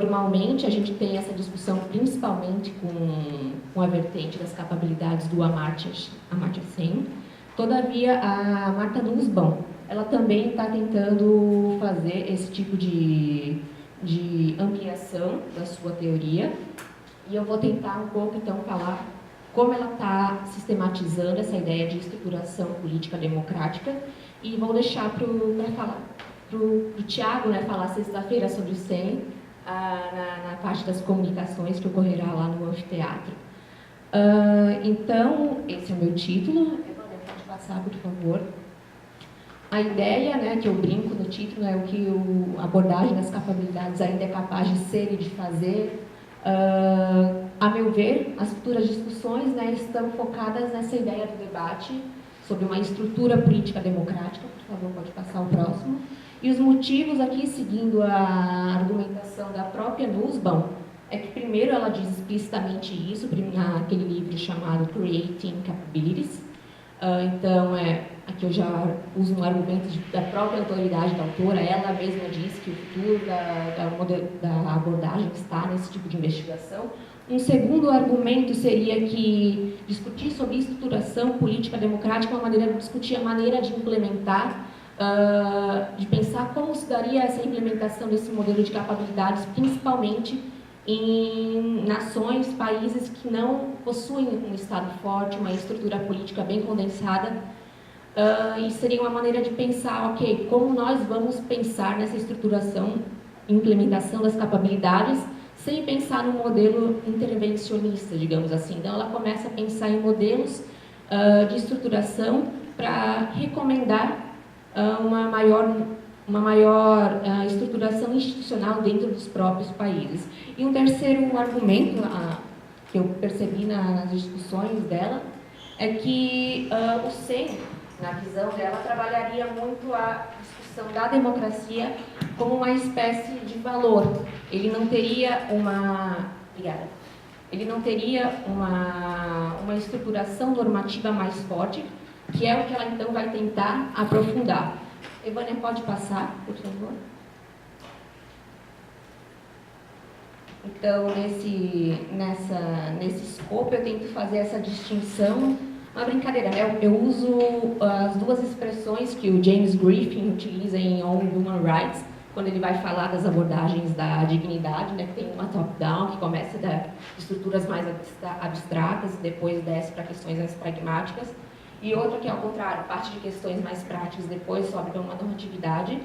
Normalmente, a gente tem essa discussão principalmente com a vertente das capabilidades do Amartya Sen. Todavia, a Martha Nussbaum, ela também está tentando fazer esse tipo de ampliação da sua teoria. E eu vou tentar um pouco, então, falar como ela está sistematizando essa ideia de estruturação política democrática. E vou deixar para o Tiago, né, falar sexta-feira sobre o Sen, na parte das comunicações que ocorrerá lá no anfiteatro. Então, esse é o meu título. Pode passar, por favor. A ideia, né, que eu brinco no título, é o que a abordagem das capabilidades ainda é capaz de ser e de fazer. A meu ver, as futuras discussões, né, estão focadas nessa ideia do debate sobre uma estrutura política democrática. Por favor, pode passar o próximo. E os motivos aqui, seguindo a argumentação da própria Nussbaum, é que primeiro ela diz explicitamente isso naquele livro chamado Creating Capabilities. Então, aqui eu já uso um argumento da própria autoridade da autora. Ela mesma diz que o futuro da abordagem está nesse tipo de investigação. Um segundo argumento seria que discutir sobre estruturação política democrática é uma maneira de discutir a maneira de implementar, de pensar como se daria essa implementação desse modelo de capabilidades, principalmente em nações, países que não possuem um Estado forte, uma estrutura política bem condensada. E seria uma maneira de pensar, ok, como nós vamos pensar nessa estruturação, implementação das capabilidades, sem pensar no modelo intervencionista, digamos assim. Então, ela começa a pensar em modelos de estruturação para recomendar uma maior estruturação institucional dentro dos próprios países. E um terceiro argumento que eu percebi nas discussões dela é que o Sen, na visão dela, trabalharia muito a discussão da democracia como uma espécie de valor. Ele não teria uma estruturação normativa mais forte, que é o que ela então vai tentar aprofundar. Evânia, pode passar, por favor? Então, nesse escopo, eu tento fazer essa distinção. Uma brincadeira, né? Eu uso as duas expressões que o James Griffin utiliza em On Human Rights, quando ele vai falar das abordagens da dignidade, né? Tem uma top-down, que começa das estruturas mais abstratas e depois desce para questões mais pragmáticas. E outra que é ao contrário, parte de questões mais práticas, depois sobe para uma normatividade.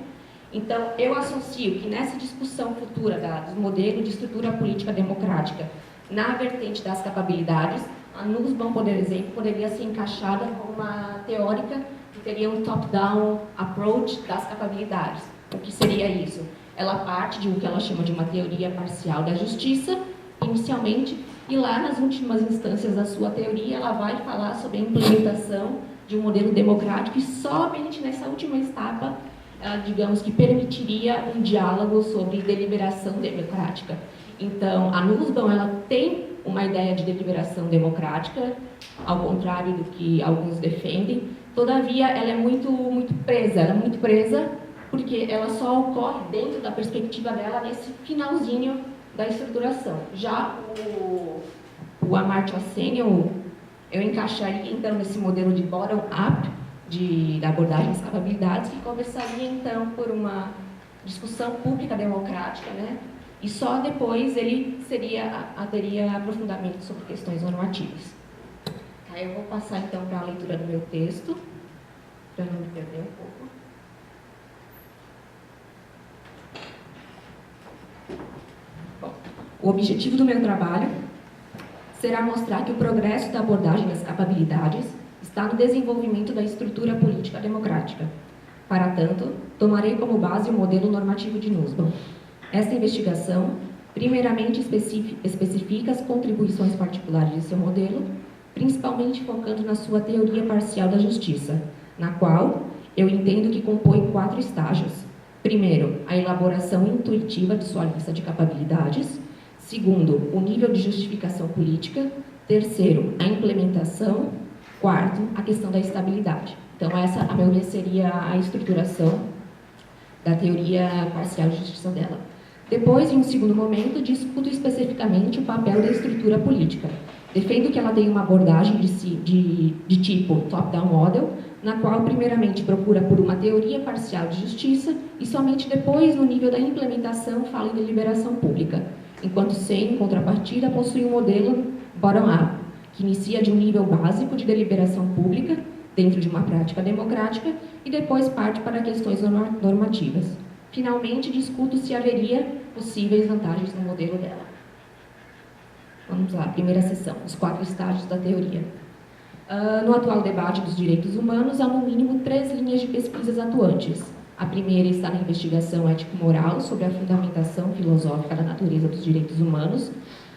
Então, eu associo que nessa discussão futura do modelo de estrutura política democrática, na vertente das capabilidades, a Nussbaum, por exemplo, poderia ser encaixada como uma teórica que teria um top-down approach das capabilidades. O que seria isso? Ela parte de o que ela chama de uma teoria parcial da justiça, inicialmente, e lá nas últimas instâncias da sua teoria, ela vai falar sobre a implementação de um modelo democrático e somente nessa última etapa, ela, digamos que permitiria um diálogo sobre deliberação democrática. Então, a Nussbaum, ela tem uma ideia de deliberação democrática, ao contrário do que alguns defendem. Todavia, ela é muito presa, porque ela só ocorre dentro da perspectiva dela nesse finalzinho da estruturação. Já o Amartya Sen, eu encaixaria, então, nesse modelo de bottom-up, da abordagem das capabilidades, que conversaria, então, por uma discussão pública democrática, né? E só depois ele teria aprofundamento sobre questões normativas. Aí eu vou passar, então, para a leitura do meu texto, para não me perder um pouco. Bom, o objetivo do meu trabalho será mostrar que o progresso da abordagem das capabilidades está no desenvolvimento da estrutura política democrática. Para tanto, tomarei como base o modelo normativo de Nussbaum. Esta investigação, primeiramente, especifica as contribuições particulares de seu modelo, principalmente focando na sua teoria parcial da justiça, na qual eu entendo que compõe 4 estágios. Primeiro, a elaboração intuitiva de sua lista de capabilidades. Segundo, o nível de justificação política. Terceiro, a implementação. Quarto, a questão da estabilidade. Então, essa, a meu ver, seria a estruturação da teoria parcial de justiça dela. Depois, em um segundo momento, discuto especificamente o papel da estrutura política. Defendo que ela tem uma abordagem de tipo top-down model, na qual, primeiramente, procura por uma teoria parcial de justiça e somente depois, no nível da implementação, fala em deliberação pública, enquanto sem, em contrapartida, possui um modelo bottom-up, que inicia de um nível básico de deliberação pública, dentro de uma prática democrática, e depois parte para questões normativas. Finalmente, discuto se haveria possíveis vantagens no modelo dela. Vamos lá, primeira sessão, os 4 estágios da teoria. No atual debate dos direitos humanos, há no mínimo 3 linhas de pesquisas atuantes. A primeira está na investigação ético-moral sobre a fundamentação filosófica da natureza dos direitos humanos.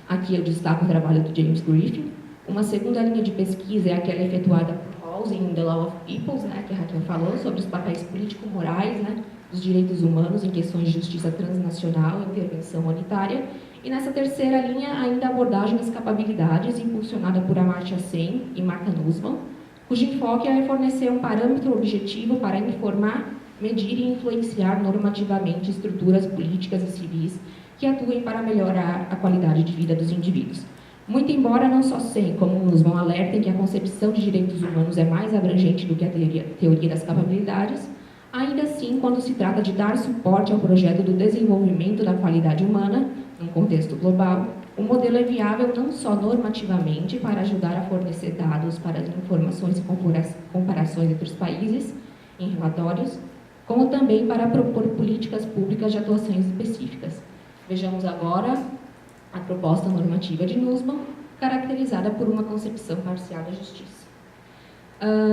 Aqui eu destaco o trabalho do James Griffin. Uma segunda linha de pesquisa é aquela efetuada por Rawls em The Law of Peoples, né, que a Raquel falou, sobre os papéis político-morais, né, dos direitos humanos em questões de justiça transnacional e intervenção humanitária. E nessa terceira linha, ainda a abordagem das capabilidades, impulsionada por Amartya Sen e Martha Nussbaum, cujo enfoque é fornecer um parâmetro objetivo para informar, medir e influenciar normativamente estruturas políticas e civis que atuem para melhorar a qualidade de vida dos indivíduos. Muito embora não só Sen como Nussbaum alertem que a concepção de direitos humanos é mais abrangente do que a teoria das capabilidades, ainda assim, quando se trata de dar suporte ao projeto do desenvolvimento da qualidade humana, num contexto global, o modelo é viável não só normativamente para ajudar a fornecer dados para as informações e comparações entre os países em relatórios, como também para propor políticas públicas de atuações específicas. Vejamos agora a proposta normativa de Nussbaum, caracterizada por uma concepção parcial da justiça.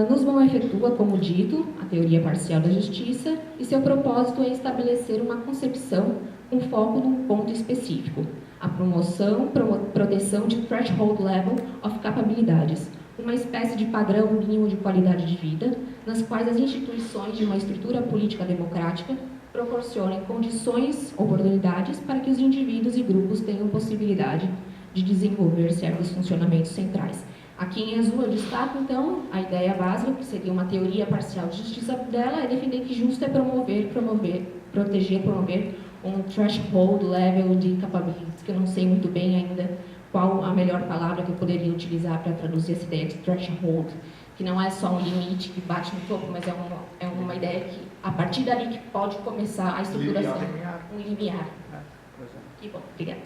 Nussbaum efetua, como dito, a teoria parcial da justiça e seu propósito é estabelecer uma concepção com foco num ponto específico, a proteção de threshold level of capabilidades, uma espécie de padrão mínimo de qualidade de vida, nas quais as instituições de uma estrutura política democrática proporcionem condições, oportunidades para que os indivíduos e grupos tenham possibilidade de desenvolver certos funcionamentos centrais. Aqui em azul eu destaco, então, a ideia básica, que seria uma teoria parcial de justiça dela, é defender que justo é proteger, promover um threshold level de capabilities, que eu não sei muito bem ainda qual a melhor palavra que eu poderia utilizar para traduzir essa ideia de threshold, que não é só um limite que bate no topo, mas é uma ideia que, a partir dali, que pode começar a estruturação. Um limiar. Que bom, obrigada.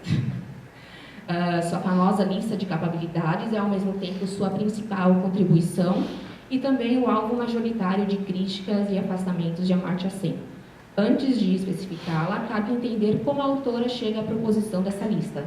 Sua famosa lista de capabilidades é, ao mesmo tempo, sua principal contribuição e também o alvo majoritário de críticas e afastamentos de Amartya Sen. Antes de especificá-la, cabe entender como a autora chega à proposição dessa lista.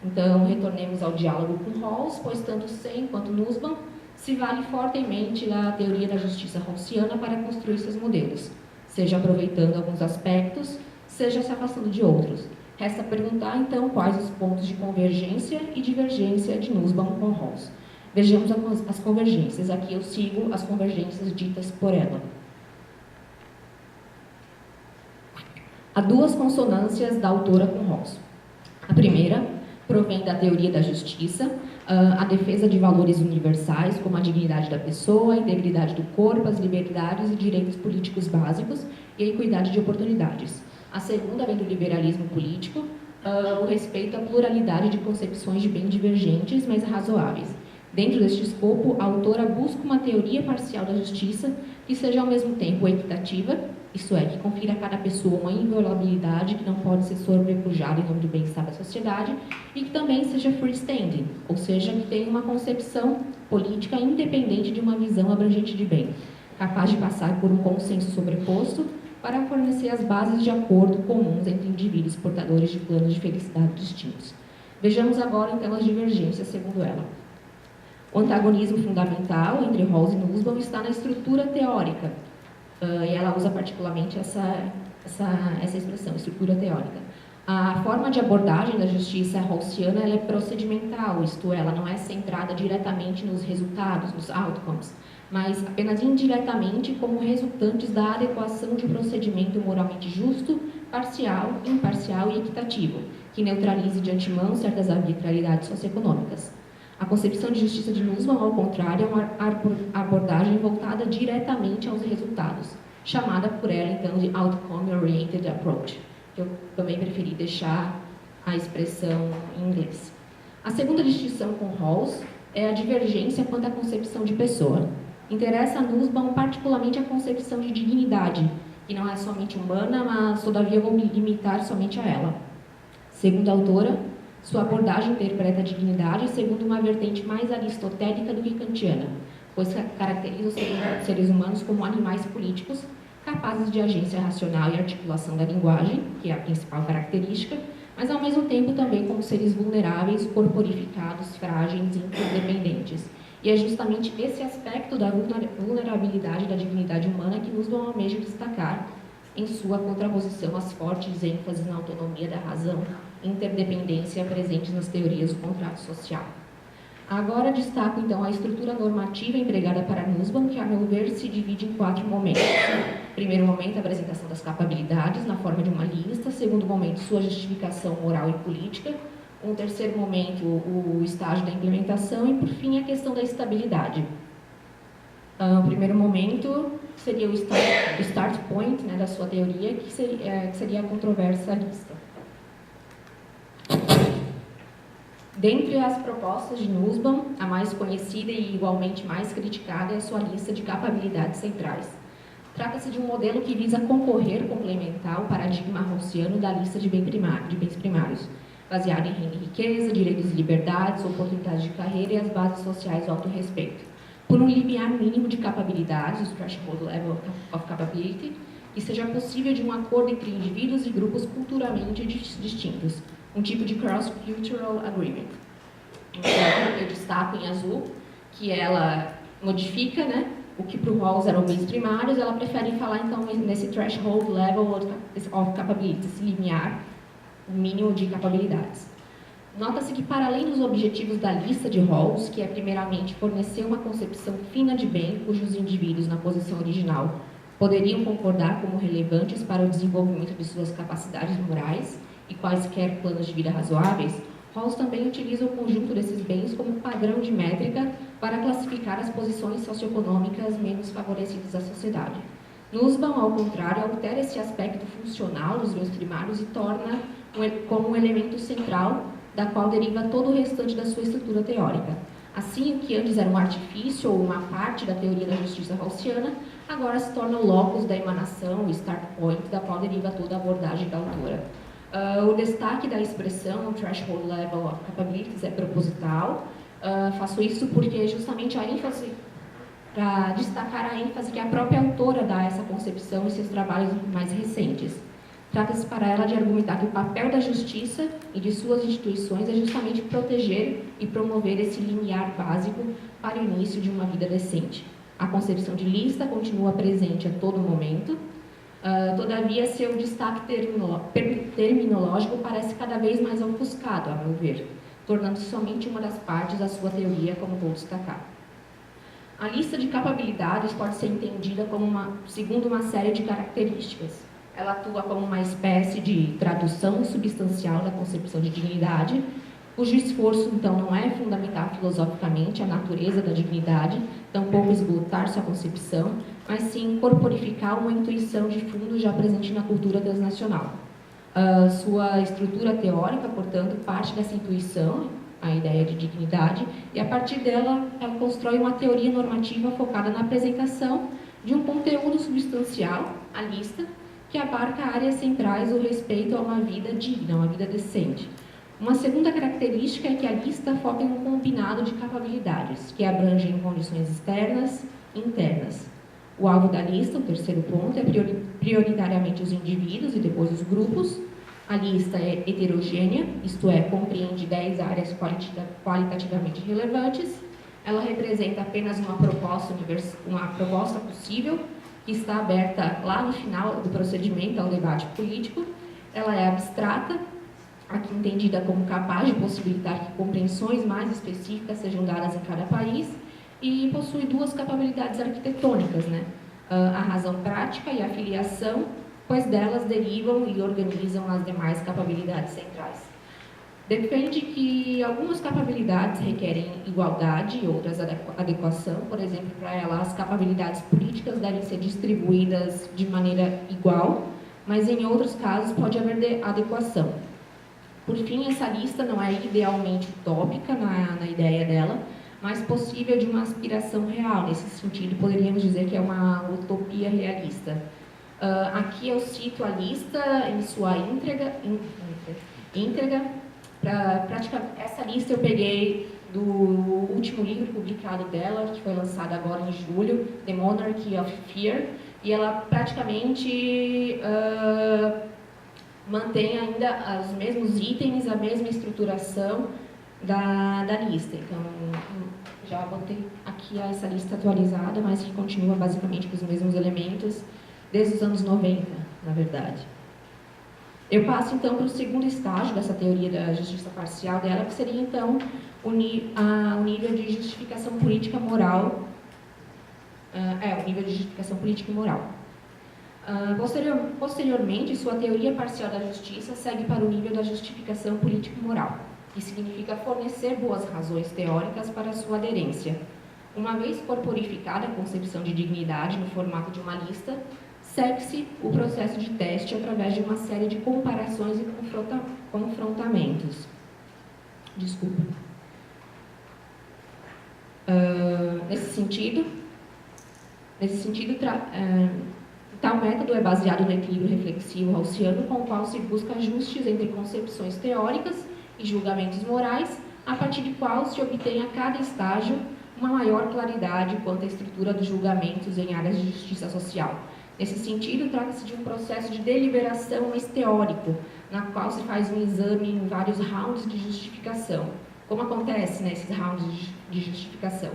Então, retornemos ao diálogo com Rawls, pois tanto Sen quanto Nussbaum se vale fortemente da teoria da justiça rawlsiana para construir seus modelos, seja aproveitando alguns aspectos, seja se afastando de outros. Resta perguntar, então, quais os pontos de convergência e divergência de Nussbaum com Rawls. Vejamos as convergências. Aqui eu sigo as convergências ditas por ela. Há 2 consonâncias da autora com Rawls. A primeira provém da teoria da justiça, a defesa de valores universais, como a dignidade da pessoa, a integridade do corpo, as liberdades e direitos políticos básicos e a equidade de oportunidades. A segunda vem do liberalismo político, o respeito à pluralidade de concepções de bem divergentes, mas razoáveis. Dentro deste escopo, a autora busca uma teoria parcial da justiça que seja ao mesmo tempo equitativa, isto é, que confira a cada pessoa uma inviolabilidade que não pode ser sobrepujada em nome do bem-estar da sociedade e que também seja freestanding, ou seja, que tenha uma concepção política independente de uma visão abrangente de bem, capaz de passar por um consenso sobreposto para fornecer as bases de acordo comuns entre indivíduos portadores de planos de felicidade distintos. Vejamos agora, então, as divergências, segundo ela. O antagonismo fundamental entre Rawls e Nussbaum está na estrutura teórica, e ela usa particularmente essa expressão, estrutura teórica. A forma de abordagem da justiça rawlsiana ela é procedimental, isto é, ela não é centrada diretamente nos resultados, nos outcomes, mas apenas indiretamente como resultantes da adequação de um procedimento moralmente justo, parcial, imparcial e equitativo, que neutralize de antemão certas arbitrariedades socioeconômicas. A concepção de justiça de Nussbaum, ao contrário, é uma abordagem voltada diretamente aos resultados, chamada por ela, então, de Outcome-Oriented Approach. Eu também preferi deixar a expressão em inglês. A segunda distinção com Rawls é a divergência quanto à concepção de pessoa. Interessa a Nussbaum particularmente a concepção de dignidade, que não é somente humana, mas todavia vou me limitar somente a ela. Segundo a autora, sua abordagem interpreta a dignidade segundo uma vertente mais aristotélica do que kantiana, pois caracteriza os seres humanos como animais políticos, capazes de agência racional e articulação da linguagem, que é a principal característica, mas ao mesmo tempo também como seres vulneráveis, corporificados, frágeis e interdependentes. E é justamente esse aspecto da vulnerabilidade da dignidade humana que nos almeja destacar em sua contraposição às fortes ênfases na autonomia da razão e interdependência presentes nas teorias do contrato social. Agora destaco, então, a estrutura normativa empregada para Nussbaum, que, a meu ver, se divide em 4 momentos. Primeiro momento, a apresentação das capabilidades, na forma de uma lista. Segundo momento, sua justificação moral e política. Um terceiro momento, o estágio da implementação. E, por fim, a questão da estabilidade. O primeiro momento seria o start point, né, da sua teoria, que seria a controversa lista. Dentre as propostas de Nussbaum, a mais conhecida e igualmente mais criticada é a sua lista de capabilidades centrais. Trata-se de um modelo que visa complementar o paradigma rawlsiano da lista de bens primários, baseado em renda e riqueza, direitos e liberdades, oportunidades de carreira e as bases sociais do autorrespeito, por um limiar mínimo de capabilidades, o threshold level of capability, que seja possível de um acordo entre indivíduos e grupos culturalmente distintos, um tipo de cross-cultural agreement. Então, eu destaco em azul que ela modifica, né, o que para o Rawls eram bens primários, ela prefere falar, então, nesse threshold level of capability, esse limiar mínimo de capabilidades. Nota-se que, para além dos objetivos da lista de Rawls, que é, primeiramente, fornecer uma concepção fina de bem cujos indivíduos, na posição original, poderiam concordar como relevantes para o desenvolvimento de suas capacidades morais e quaisquer planos de vida razoáveis, Rawls também utiliza o conjunto desses bens como padrão de métrica para classificar as posições socioeconômicas menos favorecidas da sociedade. Nussbaum, ao contrário, altera esse aspecto funcional dos bens primários e torna como um elemento central da qual deriva todo o restante da sua estrutura teórica. Assim, o que antes era um artifício ou uma parte da teoria da justiça rawlsiana, agora se torna o locus da emanação, o start point, da qual deriva toda a abordagem da autora. O destaque da expressão threshold level of capabilities é proposital. Faço isso porque justamente a ênfase, para destacar a ênfase que a própria autora dá a essa concepção em seus trabalhos mais recentes. Trata-se para ela de argumentar que o papel da justiça e de suas instituições é justamente proteger e promover esse limiar básico para o início de uma vida decente. A concepção de lista continua presente a todo momento. Todavia, seu destaque terminológico parece cada vez mais ofuscado, a meu ver, tornando-se somente uma das partes da sua teoria, como vou destacar. A lista de capabilidades pode ser entendida como segundo uma série de características. Ela atua como uma espécie de tradução substancial da concepção de dignidade, cujo esforço, então, não é fundamentar filosoficamente a natureza da dignidade, tampouco esgotar sua concepção, mas sim corporificar uma intuição de fundo já presente na cultura transnacional. Sua estrutura teórica, portanto, parte dessa intuição, a ideia de dignidade, e a partir dela, ela constrói uma teoria normativa focada na apresentação de um conteúdo substancial, a lista, que abarca áreas centrais do respeito a uma vida digna, uma vida decente. Uma segunda característica é que a lista foca em um combinado de capabilidades, que abrangem condições externas e internas. O alvo da lista, o terceiro ponto, é prioritariamente os indivíduos e depois os grupos. A lista é heterogênea, isto é, compreende 10 áreas qualitativamente relevantes. Ela representa apenas uma proposta possível, que está aberta lá no final do procedimento ao debate político. Ela é abstrata, aqui entendida como capaz de possibilitar que compreensões mais específicas sejam dadas em cada país, e possui 2 capabilidades arquitetônicas, né? A razão prática e a filiação, pois delas derivam e organizam as demais capabilidades centrais. Depende que algumas capabilidades requerem igualdade e outras adequação. Por exemplo, para ela, as capabilidades políticas devem ser distribuídas de maneira igual, mas em outros casos pode haver adequação. Por fim, essa lista não é idealmente utópica na ideia dela, mas possível de uma aspiração real. Nesse sentido, poderíamos dizer que é uma utopia realista. Aqui eu cito a lista em sua íntegra. Essa lista eu peguei do último livro publicado dela, que foi lançado agora em julho, The Monarchy of Fear, e ela praticamente mantém ainda os mesmos itens, a mesma estruturação da lista. Então, já botei aqui essa lista atualizada, mas que continua basicamente com os mesmos elementos desde os anos 90, na verdade. Eu passo, então, para o segundo estágio dessa teoria da justiça parcial dela, que seria, então, o nível de justificação política moral. O nível de justificação política e moral. Posteriormente, sua teoria parcial da justiça segue para o nível da justificação política e moral, que significa fornecer boas razões teóricas para sua aderência. Uma vez corporificada a concepção de dignidade no formato de uma lista, segue-se o processo de teste através de uma série de comparações e confrontamentos. Desculpa. Nesse sentido, tal método é baseado no equilíbrio reflexivo gaussiano, com o qual se busca ajustes entre concepções teóricas e julgamentos morais, a partir de qual se obtém a cada estágio uma maior claridade quanto à estrutura dos julgamentos em áreas de justiça social. Nesse sentido, trata-se de um processo de deliberação mais teórico, na qual se faz um exame em vários rounds de justificação. Como acontece nesses rounds de justificação?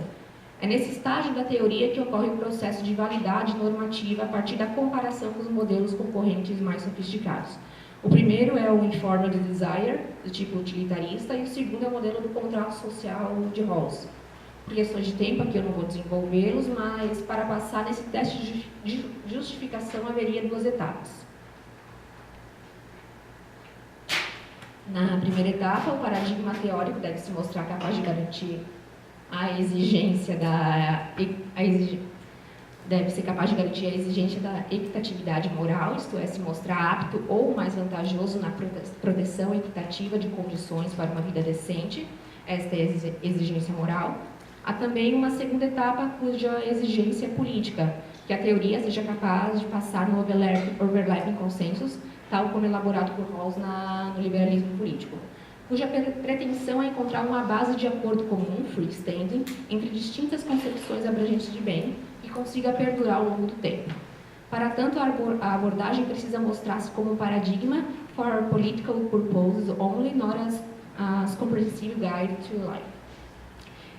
É nesse estágio da teoria que ocorre o processo de validade normativa a partir da comparação com os modelos concorrentes mais sofisticados. O primeiro é o Informed Desire, do tipo utilitarista, e o segundo é o modelo do contrato social de Rawls. Por questões de tempo, aqui eu não vou desenvolvê-los, mas para passar nesse teste de justificação haveria duas etapas. Na primeira etapa, o paradigma teórico deve se mostrar capaz de garantir deve ser capaz de garantir a exigência da equitatividade moral, isto é, se mostrar apto ou mais vantajoso na proteção equitativa de condições para uma vida decente. Esta é a exigência moral. Há também uma segunda etapa, cuja exigência é política, que a teoria seja capaz de passar no overlapping consensus, tal como elaborado por Rawls no liberalismo político, cuja pretensão é encontrar uma base de acordo comum, freestanding, entre distintas concepções abrangentes de bem, que consiga perdurar ao longo do tempo. Para tanto, a abordagem precisa mostrar-se como um paradigma for political purposes only, not as comprehensive guide to life.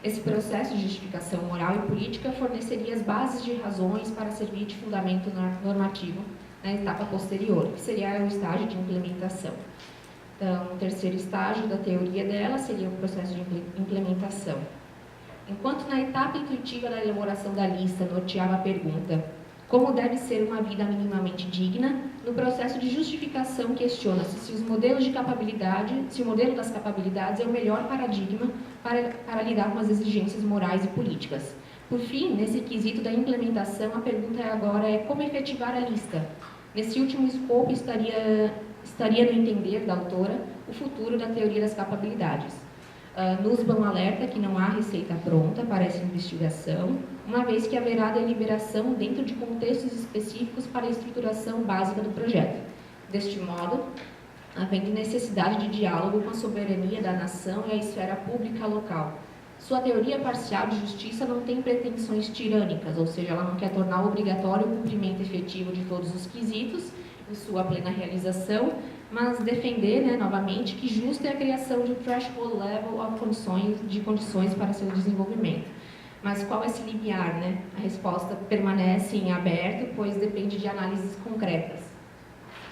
Esse processo de justificação moral e política forneceria as bases de razões para servir de fundamento normativo na etapa posterior, que seria o estágio de implementação. Então, o terceiro estágio da teoria dela seria o processo de implementação. Enquanto na etapa intuitiva da elaboração da lista norteava a pergunta como deve ser uma vida minimamente digna, no processo de justificação questiona-se se o modelo das capabilidades é o melhor paradigma para lidar com as exigências morais e políticas. Por fim, nesse quesito da implementação, a pergunta agora é como efetivar a lista. Nesse último escopo estaria no entender da autora o futuro da teoria das capabilidades. Nussbaum alerta que não há receita pronta para essa investigação, uma vez que haverá deliberação dentro de contextos específicos para a estruturação básica do projeto. Deste modo, havendo necessidade de diálogo com a soberania da nação e a esfera pública local. Sua teoria parcial de justiça não tem pretensões tirânicas, ou seja, ela não quer tornar obrigatório o cumprimento efetivo de todos os quesitos em sua plena realização, mas defender, novamente, que justa é a criação de um threshold level de condições para seu desenvolvimento. Mas qual é esse limiar, A resposta permanece em aberto, pois depende de análises concretas.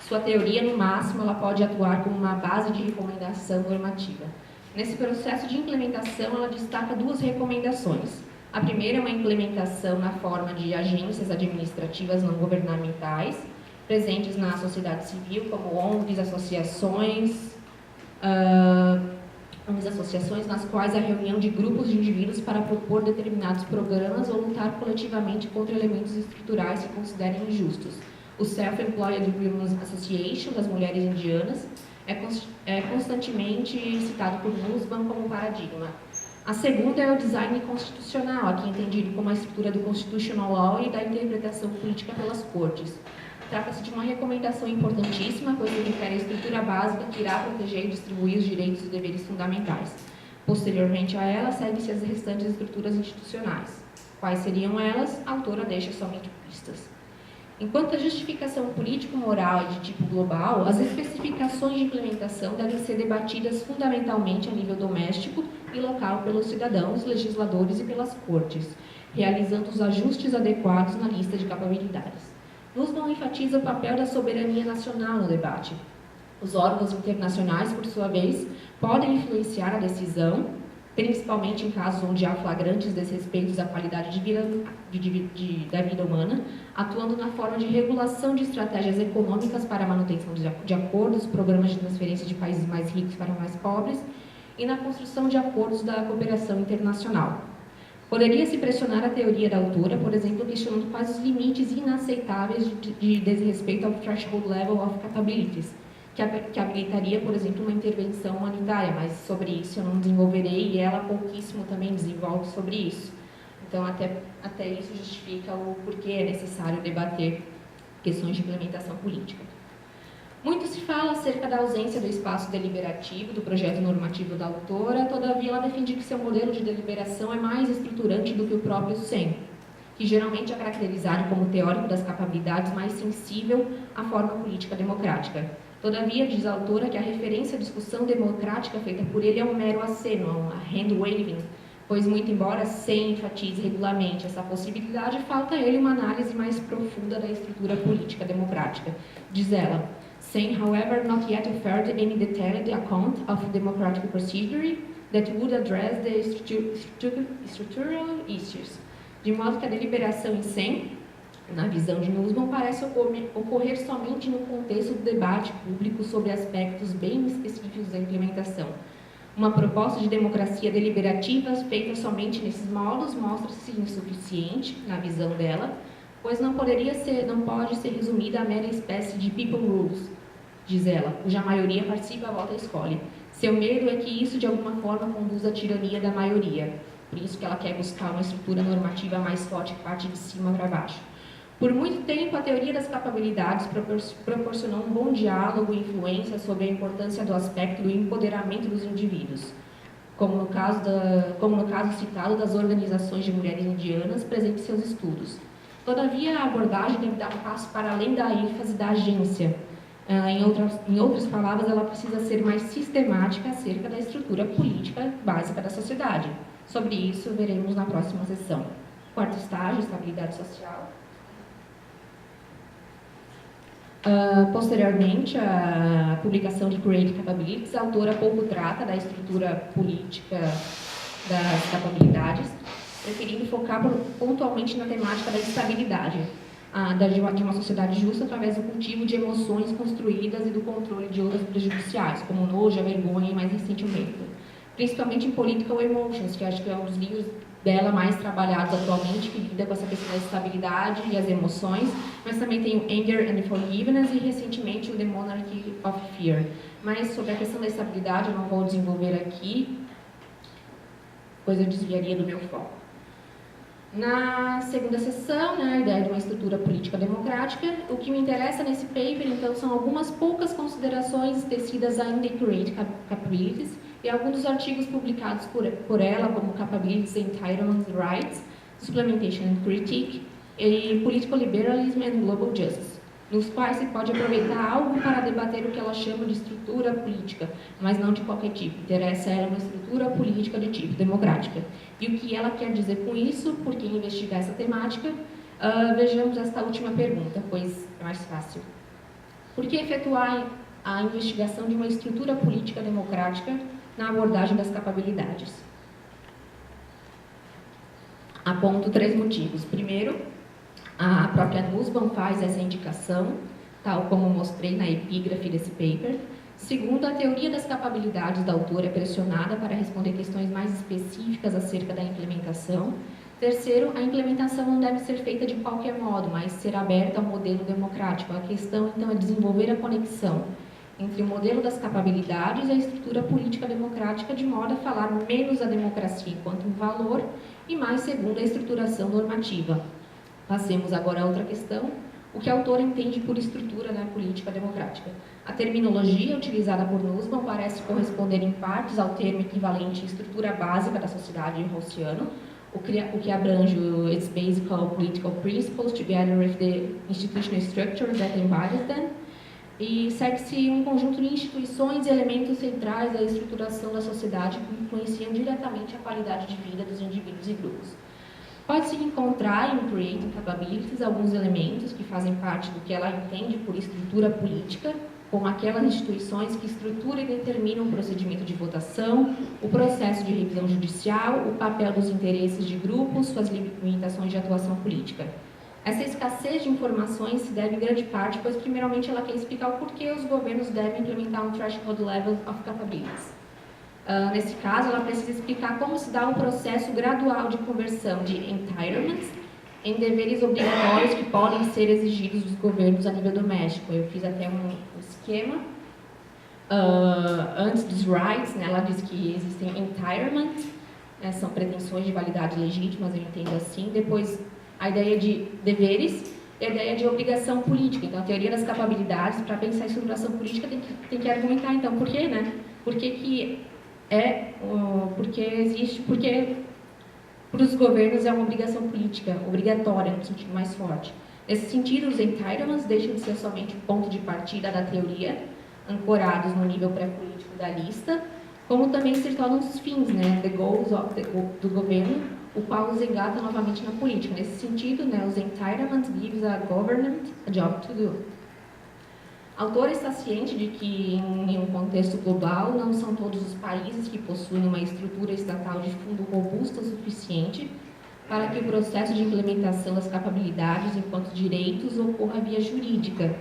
Sua teoria, no máximo, ela pode atuar como uma base de recomendação normativa. Nesse processo de implementação, ela destaca duas recomendações. A primeira é uma implementação na forma de agências administrativas não governamentais, presentes na sociedade civil, como ONGs, associações nas quais a reunião de grupos de indivíduos para propor determinados programas ou lutar coletivamente contra elementos estruturais que considerem injustos. O Self-Employed Women's Association das mulheres indianas é constantemente citado por Nussbaum como paradigma. A segunda é o design constitucional, aqui entendido como a estrutura do Constitutional Law e da interpretação política pelas cortes. Trata-se de uma recomendação importantíssima, pois ele refere a estrutura básica que irá proteger e distribuir os direitos e deveres fundamentais. Posteriormente a ela, seguem-se as restantes estruturas institucionais. Quais seriam elas? A autora deixa somente pistas. Enquanto a justificação político-moral é de tipo global, as especificações de implementação devem ser debatidas fundamentalmente a nível doméstico e local pelos cidadãos, legisladores e pelas cortes, realizando os ajustes adequados na lista de capabilidades. Nussbaum enfatiza o papel da soberania nacional no debate. Os órgãos internacionais, por sua vez, podem influenciar a decisão, principalmente em casos onde há flagrantes desrespeitos à qualidade da vida humana, atuando na forma de regulação de estratégias econômicas para a manutenção de acordos, programas de transferência de países mais ricos para mais pobres e na construção de acordos da cooperação internacional. Poderia-se pressionar a teoria da autora, por exemplo, questionando quais os limites inaceitáveis de desrespeito ao threshold level of capabilities, que habilitaria, por exemplo, uma intervenção humanitária, mas sobre isso eu não desenvolverei e ela pouquíssimo também desenvolve sobre isso. Então, até isso justifica o porquê é necessário debater questões de implementação política. Muito se fala acerca da ausência do espaço deliberativo do projeto normativo da autora, todavia ela defende que seu modelo de deliberação é mais estruturante do que o próprio SEM, que geralmente é caracterizado como teórico das capabilidades mais sensível à forma política democrática. Todavia, diz a autora que a referência à discussão democrática feita por ele é um mero aceno, uma hand-waving, pois, muito embora SEM enfatize regularmente essa possibilidade, falta a ele uma análise mais profunda da estrutura política democrática. Diz ela, SEM, however, not yet offered any detailed account of democratic procedure that would address the structural issues. De modo que a deliberação em SEM, na visão de Nussbaum, parece ocorrer somente no contexto do debate público sobre aspectos bem específicos da implementação. Uma proposta de democracia deliberativa feita somente nesses modos mostra-se insuficiente, na visão dela, pois não pode ser resumida a mera espécie de people rules, diz ela, cuja maioria participa, vota e escolhe. Seu medo é que isso de alguma forma conduza à tirania da maioria, por isso que ela quer buscar uma estrutura normativa mais forte que parte de cima para baixo. Por muito tempo, a teoria das capabilidades proporcionou um bom diálogo e influência sobre a importância do aspecto do empoderamento dos indivíduos, como no caso citado das organizações de mulheres indianas presentes em seus estudos. Todavia, a abordagem deve dar um passo para além da ênfase da agência. Em outras palavras, ela precisa ser mais sistemática acerca da estrutura política básica da sociedade. Sobre isso, veremos na próxima sessão. Quarto estágio, estabilidade social. Posteriormente, a publicação de Create Capabilities, a autora pouco trata da estrutura política das capabilidades, preferindo focar pontualmente na temática da estabilidade de uma sociedade justa através do cultivo de emoções construídas e do controle de outras prejudiciais, como nojo, a vergonha e, mais recentemente, principalmente em Political Emotions, que acho que é um dos livros dela mais trabalhados atualmente, que lida com essa questão da estabilidade e as emoções, mas também tem o Anger and Forgiveness e, recentemente, o The Monarchy of Fear. Mas sobre a questão da estabilidade eu não vou desenvolver aqui, pois eu desviaria do meu foco. Na segunda sessão, a ideia de uma estrutura política democrática, o que me interessa nesse paper, então, são algumas poucas considerações tecidas ainda em Create Capabilities, e alguns dos artigos publicados por ela, como Capabilities, Entitlement Rights, Supplementation and Critique, e Political Liberalism and Global Justice, nos quais se pode aproveitar algo para debater o que ela chama de estrutura política, mas não de qualquer tipo. Interessa a ela uma estrutura política de tipo democrática. E o que ela quer dizer com isso, por que investigar essa temática? Vejamos esta última pergunta, pois é mais fácil. Por que efetuar a investigação de uma estrutura política democrática na abordagem das capabilidades? Aponto 3 motivos. Primeiro, a própria Nussbaum faz essa indicação, tal como mostrei na epígrafe desse paper. Segundo, a teoria das capabilidades da autora é pressionada para responder questões mais específicas acerca da implementação. Terceiro, a implementação não deve ser feita de qualquer modo, mas ser aberta ao modelo democrático. A questão, então, é desenvolver a conexão entre o modelo das capabilidades e a estrutura política democrática, de modo a falar menos a democracia enquanto um valor e mais segundo a estruturação normativa. Passemos agora a outra questão, o que o autor entende por estrutura política democrática. A terminologia utilizada por Nussbaum parece corresponder em partes ao termo equivalente estrutura básica da sociedade rawlsiana, o que abrange its basic political principles together with the institutional structures that embodies them, e segue-se um conjunto de instituições e elementos centrais da estruturação da sociedade que influenciam diretamente a qualidade de vida dos indivíduos e grupos. Pode-se encontrar em Creating Capabilities alguns elementos que fazem parte do que ela entende por estrutura política, como aquelas instituições que estruturam e determinam o procedimento de votação, o processo de revisão judicial, o papel dos interesses de grupos, suas limitações de atuação política. Essa escassez de informações se deve em grande parte, pois primeiramente ela quer explicar o porquê os governos devem implementar um Threshold Level of Capabilities. Nesse caso, ela precisa explicar como se dá um processo gradual de conversão de entitlements em deveres obrigatórios que podem ser exigidos dos governos a nível doméstico. Eu fiz até um esquema. Antes dos rights, ela diz que existem entitlements, são pretensões de validade legítimas, eu entendo assim. Depois, a ideia de deveres e a ideia de obrigação política. Então, a teoria das capabilidades, para pensar em estruturação política, tem que argumentar, então, por quê, né? Porque para os governos é uma obrigação política, obrigatória, no sentido mais forte. Nesse sentido, os entitlements deixam de ser somente o ponto de partida da teoria, ancorados no nível pré-político da lista, como também se tornam os fins, the goals do governo, o qual os engata novamente na política. Nesse sentido, os entitlements gives a government a job to do. A autora está ciente de que, em um contexto global, não são todos os países que possuem uma estrutura estatal de fundo robusta o suficiente para que o processo de implementação das capabilidades enquanto direitos ocorra via jurídica.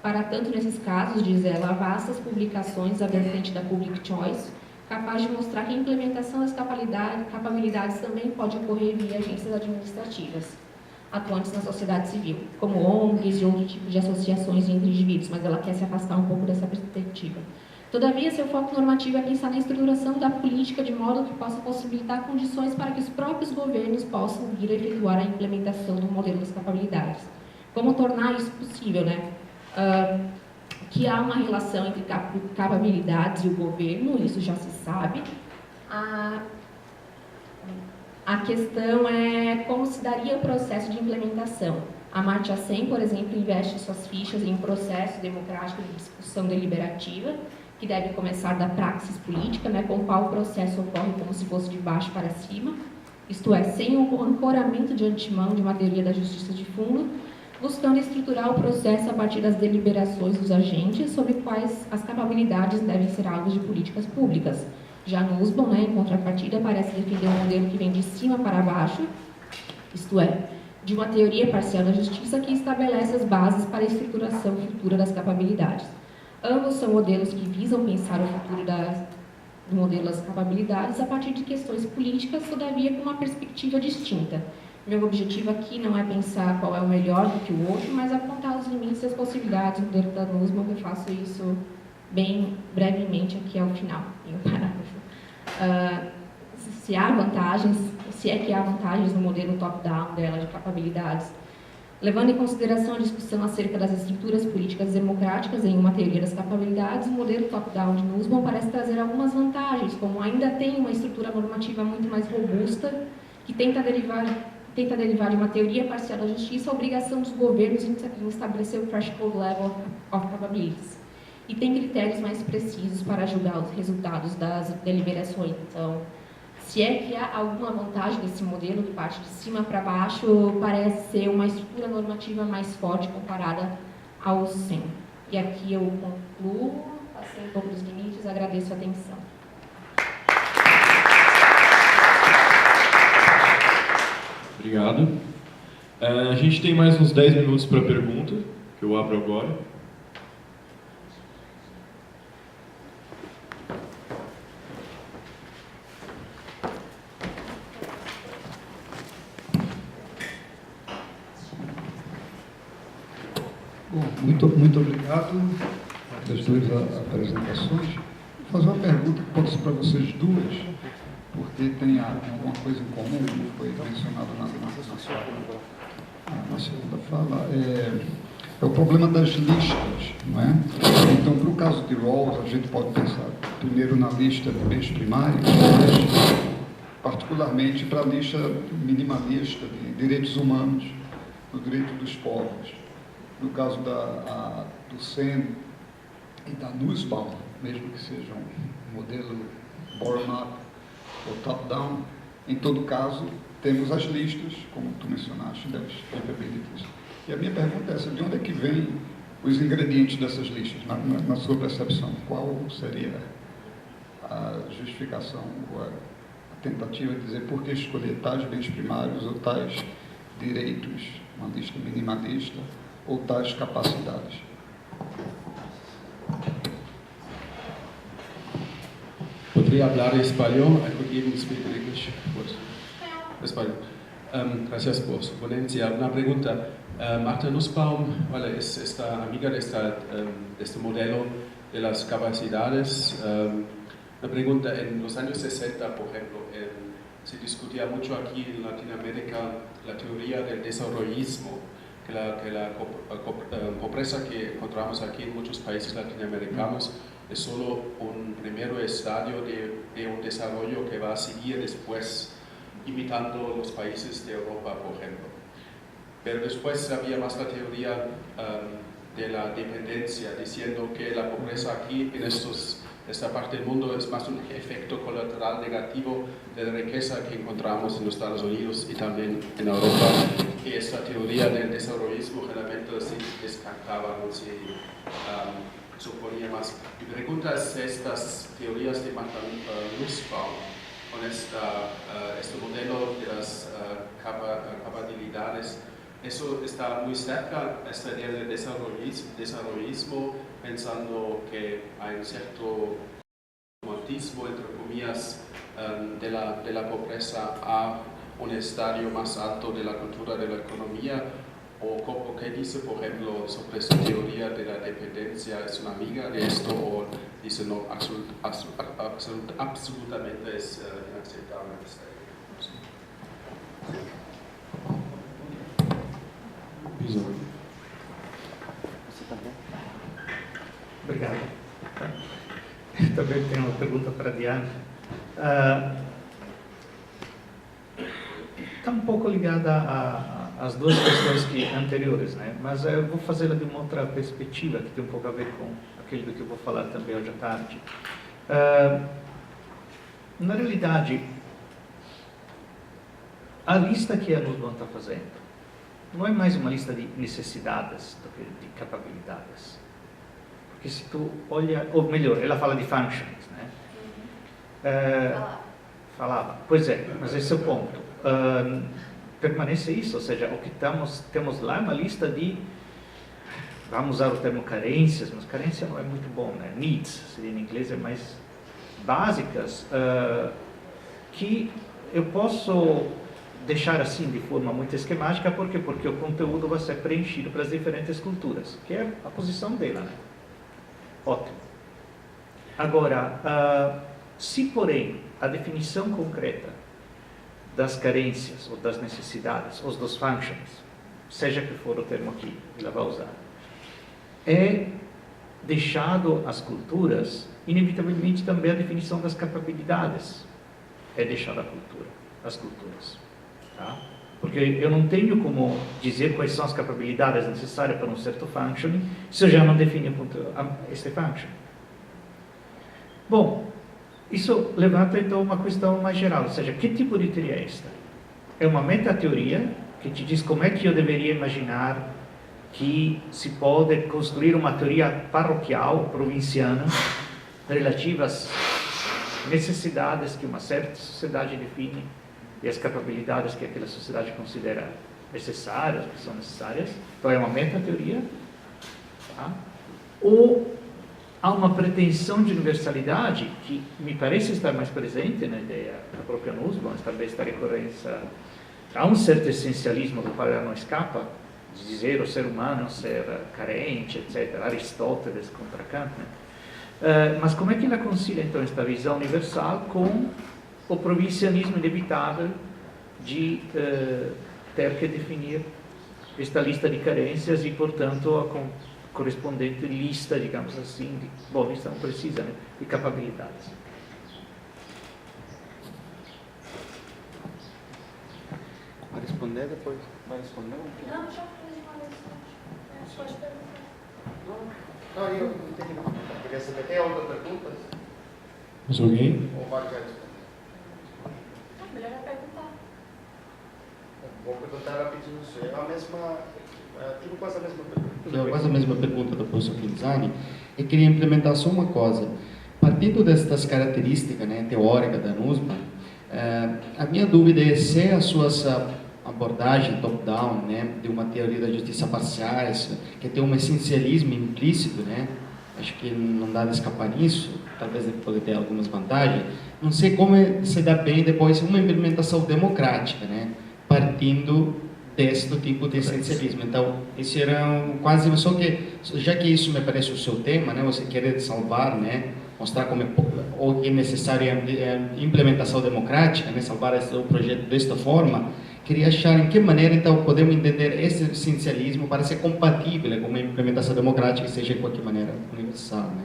Para tanto, nesses casos, diz ela, há vastas publicações à vertente da Public Choice, capaz de mostrar que a implementação das capabilidades também pode ocorrer via agências administrativas atuantes na sociedade civil, como ONGs e outro tipo de associações entre indivíduos, mas ela quer se afastar um pouco dessa perspectiva. Todavia, seu foco normativo é pensar na estruturação da política de modo que possa possibilitar condições para que os próprios governos possam vir a efetuar a implementação do modelo das capabilidades. Como tornar isso possível, que há uma relação entre capabilidades e o governo, isso já se sabe. A questão é como se daria o processo de implementação. A Amartya Sen, por exemplo, investe suas fichas em um processo democrático de discussão deliberativa, que deve começar da praxis política, com o qual o processo ocorre como se fosse de baixo para cima, isto é, sem o ancoramento de antemão de uma teoria da justiça de fundo, buscando estruturar o processo a partir das deliberações dos agentes sobre quais as capabilidades devem ser alvos de políticas públicas. Já Nussbaum, em contrapartida, parece defender um modelo que vem de cima para baixo, isto é, de uma teoria parcial da justiça que estabelece as bases para a estruturação futura das capabilidades. Ambos são modelos que visam pensar o futuro do modelo das capabilidades a partir de questões políticas, todavia com uma perspectiva distinta. Meu objetivo aqui não é pensar qual é o melhor do que o outro, mas apontar os limites e as possibilidades do modelo da Nussbaum. Eu faço isso bem brevemente aqui ao final, em um parágrafo. Se é que há vantagens no modelo top-down dela de capabilidades, levando em consideração a discussão acerca das estruturas políticas democráticas em uma teoria das capabilidades, o modelo top-down de Nussbaum parece trazer algumas vantagens, como ainda tem uma estrutura normativa muito mais robusta, que tenta derivar de uma teoria parcial da justiça a obrigação dos governos em estabelecer o threshold level of capabilities. E tem critérios mais precisos para julgar os resultados das deliberações. Então, se é que há alguma vantagem desse modelo que parte de cima para baixo, parece ser uma estrutura normativa mais forte comparada ao SEM. E aqui eu concluo, passei um pouco dos limites, agradeço a atenção. Obrigado. A gente tem mais uns 10 minutos para pergunta, que eu abro agora. Muito obrigado pelas duas apresentações. Vou fazer uma pergunta que pode ser para vocês duas, porque tem alguma coisa em comum, que foi mencionado na segunda fala. É o problema das listas, não é? Então, para o caso de Rawls, a gente pode pensar primeiro na lista de bens primários, mas particularmente para a lista minimalista de direitos humanos, do direito dos povos. No caso do Sen e da Nussbaum, mesmo que seja um modelo bottom-up ou top-down, em todo caso, temos as listas, como tu mencionaste, das capabilities. E a minha pergunta é essa: de onde é que vêm os ingredientes dessas listas, na sua percepção? Qual seria a justificação, ou a tentativa de dizer por que escolher tais bens primários ou tais direitos, uma lista minimalista, ou tais capacidades? Podría hablar español, I could even speak in English. Español. Gracias por su ponencia. Una pregunta. Marta Nussbaum, vale, es esta amiga de este modelo de las capacidades. Una pregunta, en los años 60, por ejemplo, se discutía mucho aquí en Latinoamérica la teoría del desarrollismo, que la pobreza que encontramos aquí en muchos países latinoamericanos es solo un primer estadio de un desarrollo que va a seguir después, imitando los países de Europa, por ejemplo. Pero después había más la teoría de la dependencia, diciendo que la pobreza aquí en esta parte del mundo es más un efecto colateral negativo de la riqueza que encontramos en los Estados Unidos y también en Europa. Y esta teoría del desarrollismo generalmente se descartaba, no se suponía más. Mi pregunta es: estas teorías de Marta Nussbaum, con este modelo de las capacidades, eso está muy cerca a esta idea del desarrollismo, pensando que hay un cierto romantismo, entre comillas, de la pobreza a un estadio más alto de la cultura de la economía. ¿O qué dice, por ejemplo, sobre esta teoría de la dependencia? ¿Es una amiga de esto o dice no, absolutamente es inaceptable? Obrigado. Também tenho uma pergunta para a Diana. Está um pouco ligada às duas questões anteriores, né? Mas eu vou fazê-la de uma outra perspectiva, que tem um pouco a ver com aquilo do que eu vou falar também hoje à tarde. Na realidade, a lista que a Nussbaum está fazendo não é mais uma lista de necessidades do que de capacidades. Porque se tu olha, ou melhor, ela fala de functions, né? Falava. Pois é, mas esse é o ponto. Permanece isso, ou seja, o que temos lá é uma lista de, vamos usar o termo carências, mas carência não é muito bom, né? Needs, seria em inglês, é mais básicas, que eu posso deixar assim de forma muito esquemática. Por quê? Porque o conteúdo vai ser preenchido para as diferentes culturas, que é a posição dela, né? Ótimo. Agora, se porém a definição concreta das carências ou das necessidades, ou dos functions, seja que for o termo que ela vai usar, é deixado às culturas, inevitavelmente também a definição das capacidades é deixada às culturas. Tá? Porque eu não tenho como dizer quais são as capacidades necessárias para um certo function se eu já não definir este function. Bom, isso levanta então uma questão mais geral, ou seja, que tipo de teoria é esta? É uma metateoria que te diz como é que eu deveria imaginar que se pode construir uma teoria paroquial, provinciana, relativa às necessidades que uma certa sociedade define e as capacidades que aquela sociedade considera necessárias, que são necessárias. Então é uma metateoria. Tá? Ou há uma pretensão de universalidade que me parece estar mais presente na ideia da própria Nussbaum, talvez esta recorrência a um certo essencialismo do qual ela não escapa, de dizer o ser humano ser carente, etc. Aristóteles contra Kant, né? Mas como é que ela concilia então esta visão universal com o provincianismo inevitável de ter que definir esta lista de carências e, portanto, a correspondente lista, digamos assim, lista não precisa, né, de capacidades. Vai responder depois? Vai responder? Não, já pode perguntar. Não, eu não tenho nada. Queria saber, tem outras perguntas? Mais alguém? Ou vai já responder? Melhor é perguntar. Vou perguntar rapidinho. É a mesma... Tenho quase a mesma pergunta. É quase a mesma pergunta do professor Pinzani. Eu queria implementar só uma coisa. Partindo destas características, né, teóricas da Nussbaum, a minha dúvida é se a sua abordagem top-down, né, de uma teoria da justiça parcial, que tem um essencialismo implícito, né, acho que não dá de escapar nisso, talvez pode ter algumas vantagens. Não sei como se dá bem depois uma implementação democrática, né, partindo deste tipo de essencialismo. Então, isso era quase só que, já que isso me parece o seu tema, né, você quer salvar, né, mostrar como é necessário a implementação democrática, né, salvar o projeto desta forma. Queria achar em que maneira, então, podemos entender esse essencialismo para ser compatível com uma implementação democrática que seja, de qualquer maneira, universal, né?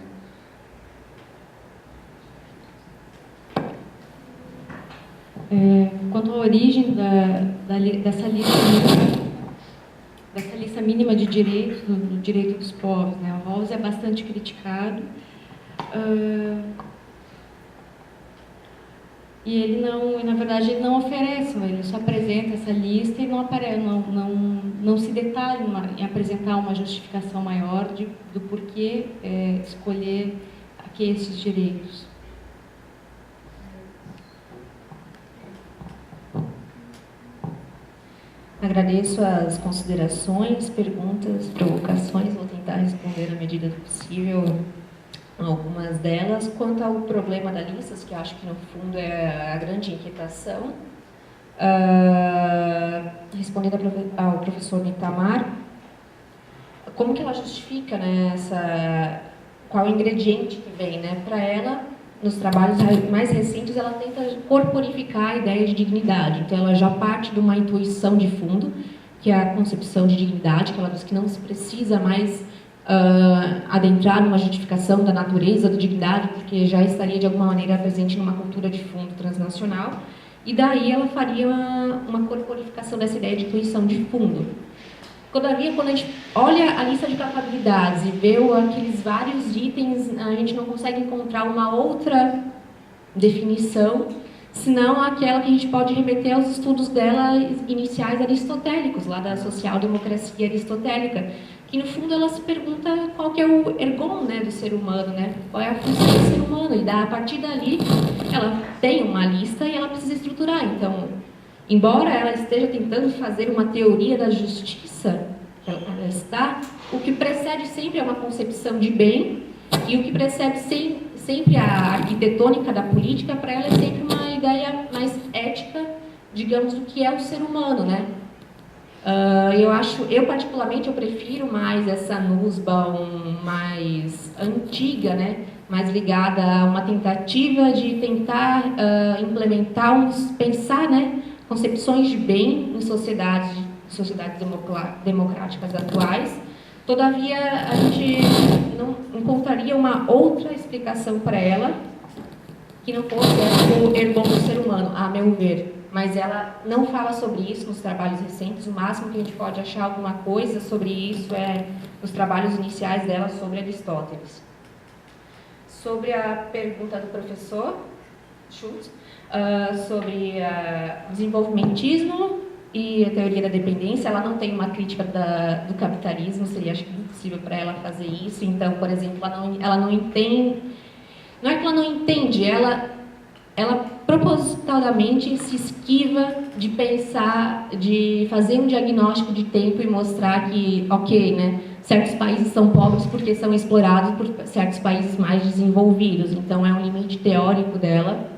Quanto à origem dessa lista mínima de direitos, do direito dos povos, né? O Rawls é bastante criticado. E ele não, na verdade, ele não oferece, ele só apresenta essa lista e não se detalha em apresentar uma justificação maior do porquê escolher aqui esses direitos. Agradeço as considerações, perguntas, provocações, vou tentar responder na medida do possível algumas delas. Quanto ao problema da lista, que acho que no fundo é a grande inquietação, respondendo ao professor Nitamar, como que ela justifica, né, qual o ingrediente que vem, né? Para ela, nos trabalhos mais recentes, ela tenta corporificar a ideia de dignidade. Então, ela já parte de uma intuição de fundo, que é a concepção de dignidade, que ela diz que não se precisa mais adentrar numa justificação da natureza da dignidade, porque já estaria de alguma maneira presente numa cultura de fundo transnacional, e daí ela faria uma corporificação dessa ideia de intuição de fundo. Todavia, quando a gente olha a lista de capabilidades e vê aqueles vários itens, a gente não consegue encontrar uma outra definição, senão aquela que a gente pode remeter aos estudos dela iniciais aristotélicos, lá da social-democracia aristotélica, que no fundo ela se pergunta qual que é o ergon, né, do ser humano, né, qual é a função do ser humano, e a partir dali ela tem uma lista e ela precisa estruturar. Então, embora ela esteja tentando fazer uma teoria da justiça, o que precede sempre é uma concepção de bem, e o que precede sempre a arquitetônica da política, para ela é sempre uma ideia mais ética, digamos, do que é o ser humano, né? Eu particularmente, eu prefiro mais essa Nussbaum mais antiga, né? Mais ligada a uma tentativa de tentar implementar, pensar, né? Concepções de bem em sociedades democráticas atuais. Todavia, a gente não encontraria uma outra explicação para ela que não fosse o ergon do ser humano, a meu ver. Mas ela não fala sobre isso nos trabalhos recentes. O máximo que a gente pode achar alguma coisa sobre isso é nos trabalhos iniciais dela sobre Aristóteles. Sobre a pergunta do professor Schultz, sobre desenvolvimentismo e a teoria da dependência, ela não tem uma crítica do capitalismo, seria, acho que, impossível para ela fazer isso. Então, por exemplo, ela não entende, não é que ela não entende, ela propositadamente se esquiva de pensar, de fazer um diagnóstico de tempo e mostrar que, ok, né, certos países são pobres porque são explorados por certos países mais desenvolvidos. Então, é um limite teórico dela.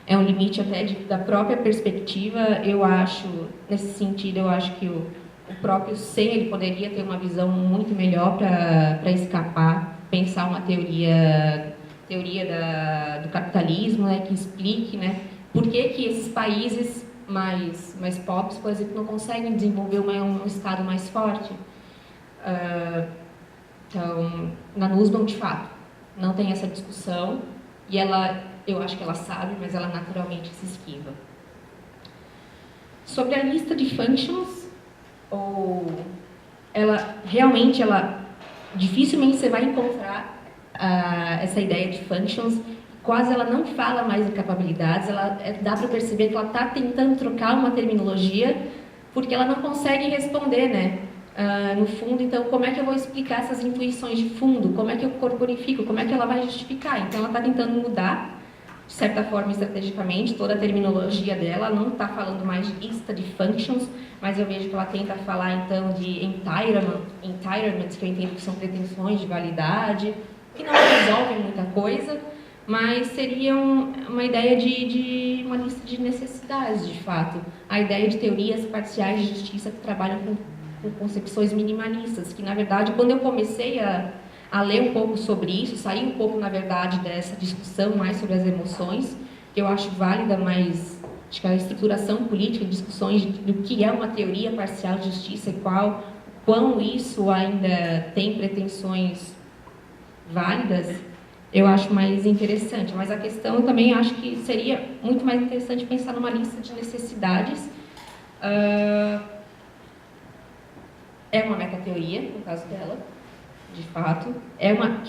É um limite até da própria perspectiva. Eu acho, nesse sentido, eu acho que o próprio Sen ele poderia ter uma visão muito melhor para escapar, pensar uma teoria do capitalismo, né, que explique, né, por que esses países mais pobres, por exemplo, não conseguem desenvolver um Estado mais forte. Então, na Nussbaum, de fato, não tem essa discussão, e eu acho que ela sabe, mas ela naturalmente se esquiva. Sobre a lista de functions, dificilmente você vai encontrar essa ideia de functions, quase ela não fala mais de capabilidades, dá para perceber que ela está tentando trocar uma terminologia, porque ela não consegue responder, né? No fundo, então, como é que eu vou explicar essas intuições de fundo? Como é que eu corporifico? Como é que ela vai justificar? Então, ela está tentando mudar, de certa forma, estrategicamente, toda a terminologia dela, não está falando mais de lista de functions, mas eu vejo que ela tenta falar, então, de entirements, que eu entendo que são pretensões de validade, que não resolvem muita coisa, mas seria uma ideia de uma lista de necessidades, de fato. A ideia de teorias parciais de justiça que trabalham com concepções minimalistas, que, na verdade, quando eu comecei a ler um pouco sobre isso, saí um pouco, na verdade, dessa discussão mais sobre as emoções, que eu acho válida, mas acho que a estruturação política, discussões do que é uma teoria parcial de justiça e quão isso ainda tem pretensões válidas, eu acho mais interessante. Mas a questão, eu também acho que seria muito mais interessante pensar numa lista de necessidades. É uma metateoria, no caso dela, de fato. Ela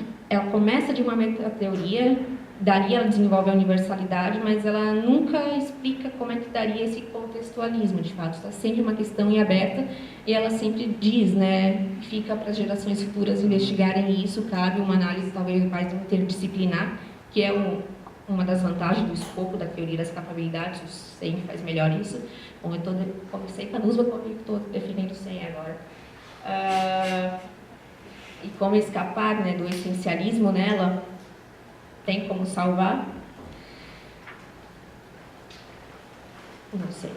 começa de uma metateoria, ela desenvolve a universalidade, mas ela nunca explica como é que daria esse contextualismo, de fato. Está sempre uma questão em aberta, e ela sempre diz, né, fica para as gerações futuras investigarem isso, cabe uma análise talvez mais interdisciplinar, que é uma das vantagens do escopo da teoria das capabilidades. O Sen faz melhor isso. Bom, eu comecei com a Nussbaum, como eu estou definindo o Sen agora. E como escapar, né, do essencialismo nela, tem como salvar? Não sei.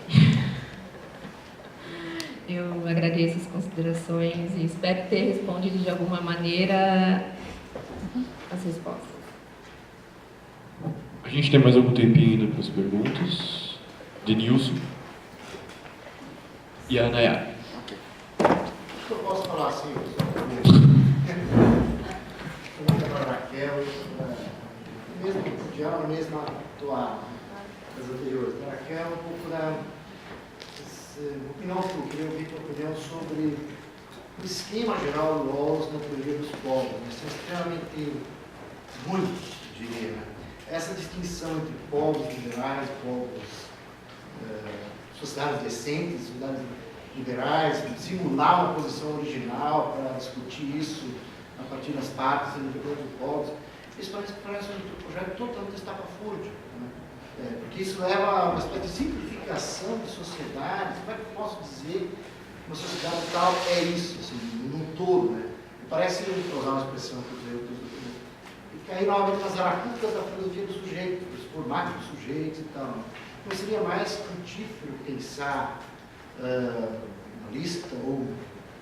Eu agradeço as considerações e espero ter respondido de alguma maneira as respostas. A gente tem mais algum tempinho ainda para as perguntas. Denilson e a Nayara. Eu posso falar assim, pergunta para a Raquel, mesmo diálogo, mesma atuar das anteriores. Para a Raquel, um pouco da opinião que eu queria ouvir, a opinião sobre o esquema geral do Rawls na teoria dos povos. Isso é extremamente ruim, diria. Essa distinção entre povos liberais, povos, sociedades decentes, sociedades liberais, simular uma posição original para discutir isso a partir das partes e dos povos, isso parece um projeto totalmente estapafúrdio, né? Porque isso leva a uma espécie de simplificação de sociedades. Como é que eu posso dizer que uma sociedade tal é isso, assim, num todo, né? Parece usar uma expressão que eu usei, e cair novamente nas aracucas da filosofia do sujeito, dos formatos dos sujeitos e tal. Então seria mais frutífero pensar uma lista ou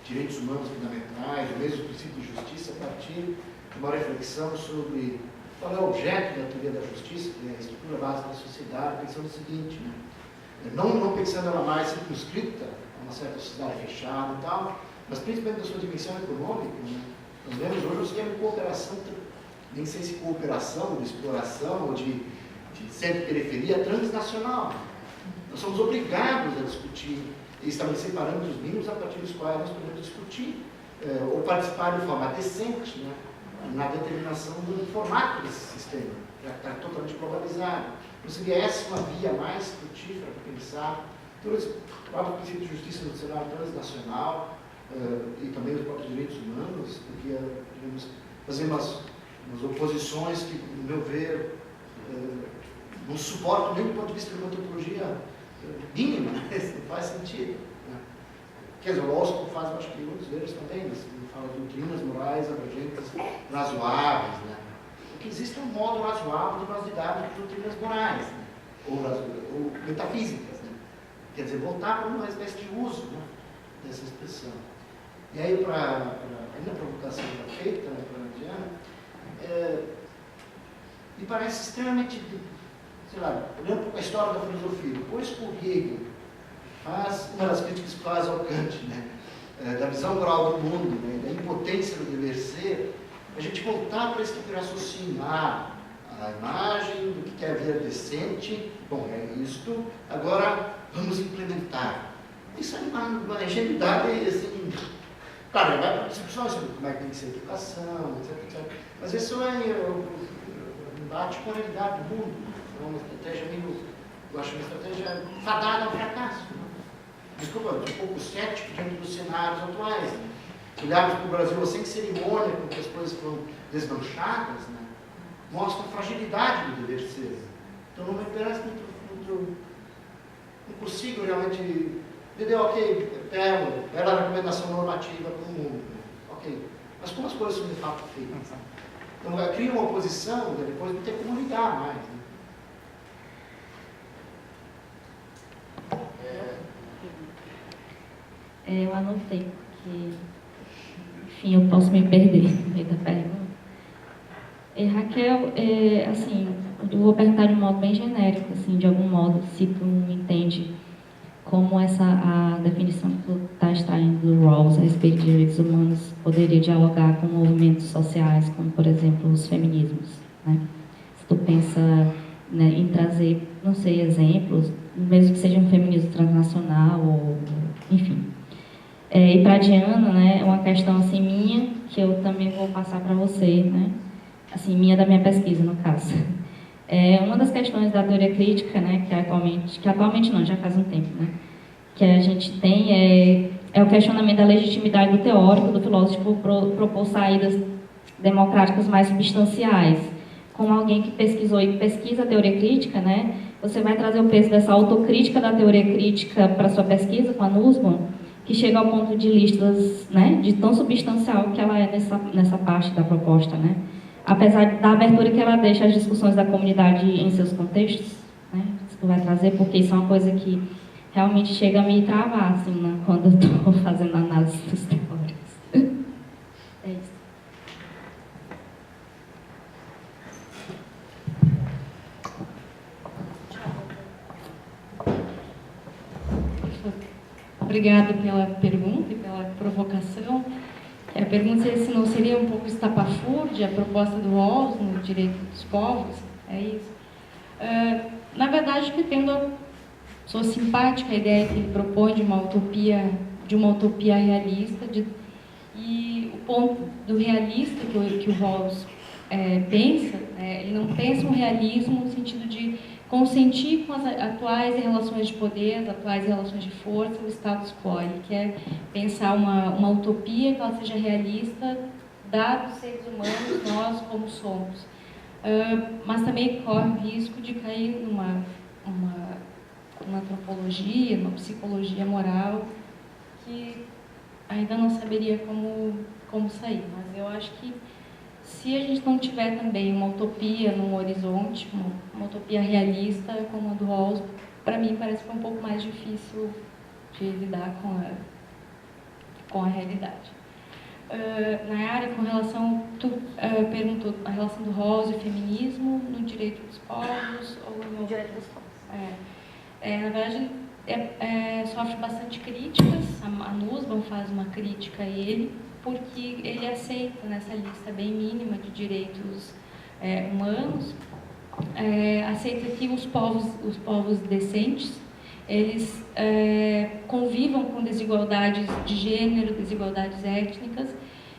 direitos humanos fundamentais, ou mesmo o princípio de justiça, a partir de uma reflexão sobre qual é o objeto da teoria da justiça, que é a estrutura básica da sociedade, pensando o seguinte, né? Não pensando ela mais circunscrita a uma certa sociedade fechada e tal, mas principalmente da sua dimensão econômica, né? Nós vemos hoje um esquema de cooperação, nem sei se cooperação, ou de exploração, ou de sempre periferia transnacional. Nós somos obrigados a discutir e estabelecer parâmetros mínimos a partir dos quais nós podemos discutir ou participar de forma decente, né, na determinação do formato desse sistema, que está totalmente globalizado. Então seria essa uma via mais frutífera para pensar o próprio princípio de justiça no cenário transnacional e também os próprios direitos humanos, porque devemos fazer umas oposições que, no meu ver, não suportam nem do ponto de vista de uma antropologia mínima, não faz sentido. Né? Quer dizer, o Rawls faz, acho que muitos deles também, ele fala de doutrinas morais abrangentes razoáveis. Né? Porque existe um modo razoável de nós lidarmos com doutrinas morais, né? ou metafísicas. Né? Quer dizer, voltar para uma espécie de uso. Né? dessa expressão. E aí, ainda a provocação da feita, né, para a Diana, me parece extremamente, sei lá, olhando para a história da filosofia, depois que o Hegel faz uma das críticas que faz ao Kant, né, da visão moral do mundo, né, da impotência do dever ser, a gente voltar para esse tipo de raciocínio, a imagem do que é a vida decente, bom, é isto, agora vamos implementar. Isso é uma ingenuidade, assim, claro, vai para discussões sobre como é que tem que ser a educação, etc. Mas isso é um bate com a realidade do mundo. É uma estratégia meio, eu acho uma estratégia fadada ao fracasso. Desculpa, eu estou um pouco cético diante dos cenários atuais. Né? Olharmos para o Brasil sem cerimônia, porque as coisas foram desmanchadas, né? Mostra a fragilidade do dever ser. Então não me parece muito não consigo realmente entender, ok, bela recomendação normativa para o mundo, né? Ok, mas como as coisas são de fato feitas? Então cria uma oposição, né? Depois não tem como ligar mais. Né? Eu anotei, porque, enfim, eu posso me perder no meio da pergunta. Raquel, assim, eu vou perguntar de um modo bem genérico, assim, de algum modo, se tu entende como a definição que tu está extraindo do Rawls a respeito de direitos humanos poderia dialogar com movimentos sociais, como, por exemplo, os feminismos, né? Se tu pensa, né, em trazer, não sei, exemplos, mesmo que seja um feminismo transnacional, ou, enfim. E para a Diana, né, é uma questão assim minha, que eu também vou passar para você, né? Assim, da minha pesquisa, no caso. Uma das questões da teoria crítica, né, que atualmente não, já faz um tempo, né, que a gente tem é o questionamento da legitimidade do teórico, do filósofo, propor saídas democráticas mais substanciais. Como alguém que pesquisou e pesquisa a teoria crítica, né, você vai trazer o peso dessa autocrítica da teoria crítica para sua pesquisa com a Nussbaum, que chega ao ponto de listas, né, de tão substancial que ela é nessa parte da proposta, né? Apesar da abertura que ela deixa às discussões da comunidade em seus contextos, né? Isso tu vai trazer, porque isso é uma coisa que realmente chega a me travar, assim, né, quando eu estou fazendo análise dos teóricos. É isso. Obrigada pela pergunta e pela provocação. A pergunta é se não seria um pouco estapafúrdia a proposta do Rawls no direito dos povos. É isso. Na verdade, sou simpática à ideia que ele propõe de uma utopia realista. E o ponto do realista que o Rawls pensa, ele não pensa um realismo no sentido de consentir com as atuais relações de poder, as atuais relações de força, o status quo. Ele quer pensar uma utopia que ela seja realista, dados os seres humanos, nós como somos. Mas também corre o risco de cair numa antropologia, numa psicologia moral, que ainda não saberia como sair. Mas eu acho que se a gente não tiver também uma utopia num horizonte, uma utopia realista como a do Rawls, para mim parece que é um pouco mais difícil de lidar com a realidade. Nayara, com relação, tu perguntou a relação do Rawls e o feminismo no direito dos povos ou no direito dos povos? Na verdade, sofre bastante críticas. A Nussbaum faz uma crítica a ele, porque ele aceita nessa lista bem mínima de direitos humanos, aceita que os povos decentes, eles convivam com desigualdades de gênero, desigualdades étnicas.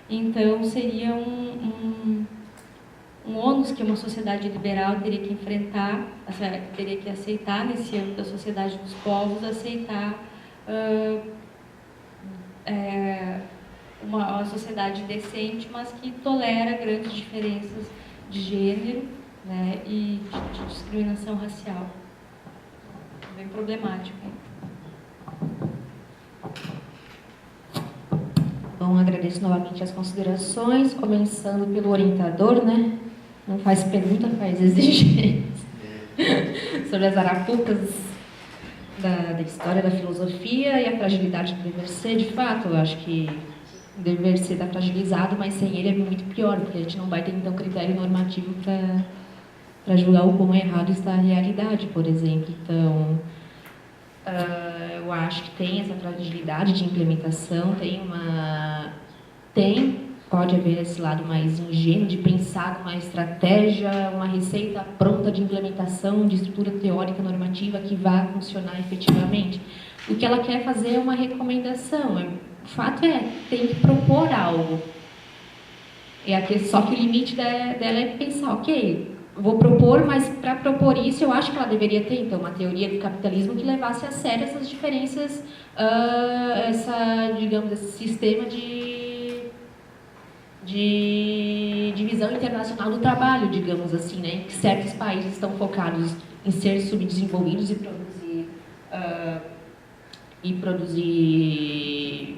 Então seria um ônus que uma sociedade liberal teria que enfrentar, teria que aceitar nesse âmbito da sociedade dos povos, aceitar uma sociedade decente, mas que tolera grandes diferenças de gênero, né, e de discriminação racial. É bem problemático. Bom, agradeço novamente as considerações, começando pelo orientador, né? Não faz pergunta, faz exigência sobre as arapucas. da história da filosofia e a fragilidade do dever ser, de fato, eu acho que o dever ser está fragilizado, mas sem ele é muito pior, porque a gente não vai ter então critério normativo para julgar o quão errado está a realidade, por exemplo. Então, eu acho que tem essa fragilidade de implementação, pode haver esse lado mais ingênuo de pensar numa estratégia, uma receita pronta de implementação de estrutura teórica normativa que vá funcionar efetivamente. O que ela quer fazer é uma recomendação. O fato tem que propor algo. Só que o limite dela é pensar, ok, vou propor, mas para propor isso eu acho que ela deveria ter, então, uma teoria do capitalismo que levasse a sério essas diferenças, esse sistema de divisão internacional do trabalho, digamos assim, né, em que certos países estão focados em ser subdesenvolvidos e produzir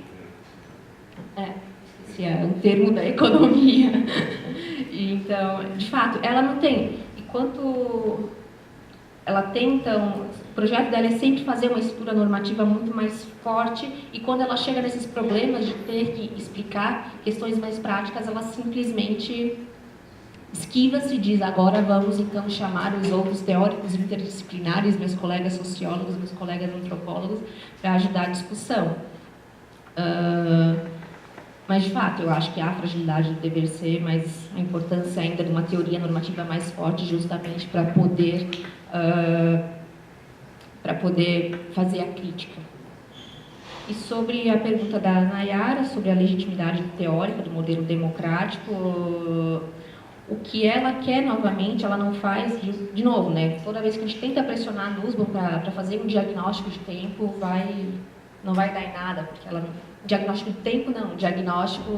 esse é um termo da economia. Então, de fato, ela não tem. Enquanto ela tem, então, o projeto dela é sempre fazer uma estrutura normativa muito mais forte, e quando ela chega nesses problemas de ter que explicar questões mais práticas, ela simplesmente esquiva-se e diz, agora vamos então chamar os outros teóricos interdisciplinares, meus colegas sociólogos, meus colegas antropólogos, para ajudar a discussão. Mas, de fato, eu acho que há fragilidade do dever ser, mas a importância ainda de uma teoria normativa mais forte, justamente para poder fazer a crítica. E sobre a pergunta da Nayara, sobre a legitimidade teórica do modelo democrático, o que ela quer, novamente, ela não faz, de novo, né? Toda vez que a gente tenta pressionar a Nussbaum para fazer um diagnóstico de tempo, não vai dar em nada, porque ela diagnóstico de tempo não, diagnóstico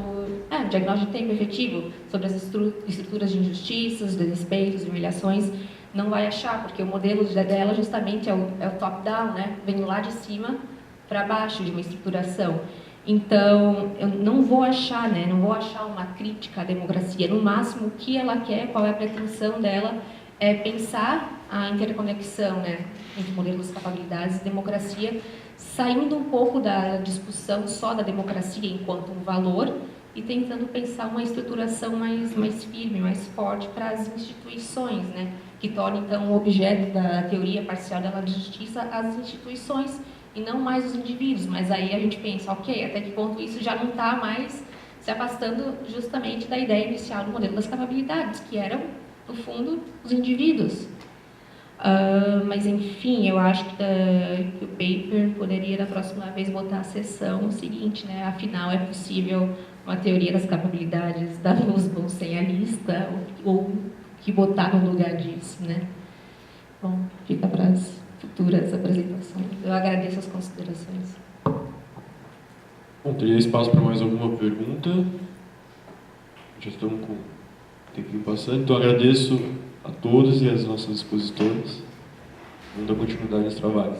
de tempo efetivo sobre as estruturas de injustiças, desrespeitos, humilhações, não vai achar, porque o modelo dela justamente é o top-down, né? Vem lá de cima para baixo de uma estruturação. Então, eu não vou achar, né? Não vou achar uma crítica à democracia. No máximo, o que ela quer, qual é a pretensão dela, é pensar a interconexão, né, entre modelos de capabilidades e democracia, saindo um pouco da discussão só da democracia enquanto um valor e tentando pensar uma estruturação mais firme, mais forte para as instituições, né, que torne então o objeto da teoria parcial dela de justiça as instituições e não mais os indivíduos. Mas aí a gente pensa, ok, até que ponto isso já não está mais se afastando justamente da ideia inicial do modelo das capabilidades, que eram, no fundo, os indivíduos. Mas, enfim, eu acho que o paper poderia, da próxima vez, botar a seção seguinte, né? Afinal, é possível uma teoria das capabilidades da Nussbaum sem a lista, ou que botar no lugar disso, né? Bom, fica para as futuras apresentações. Eu agradeço as considerações. Bom, teria espaço para mais alguma pergunta? Já estamos com o tempinho passando, então agradeço a todos e às nossas expositoras. Vamos dar continuidade aos trabalhos.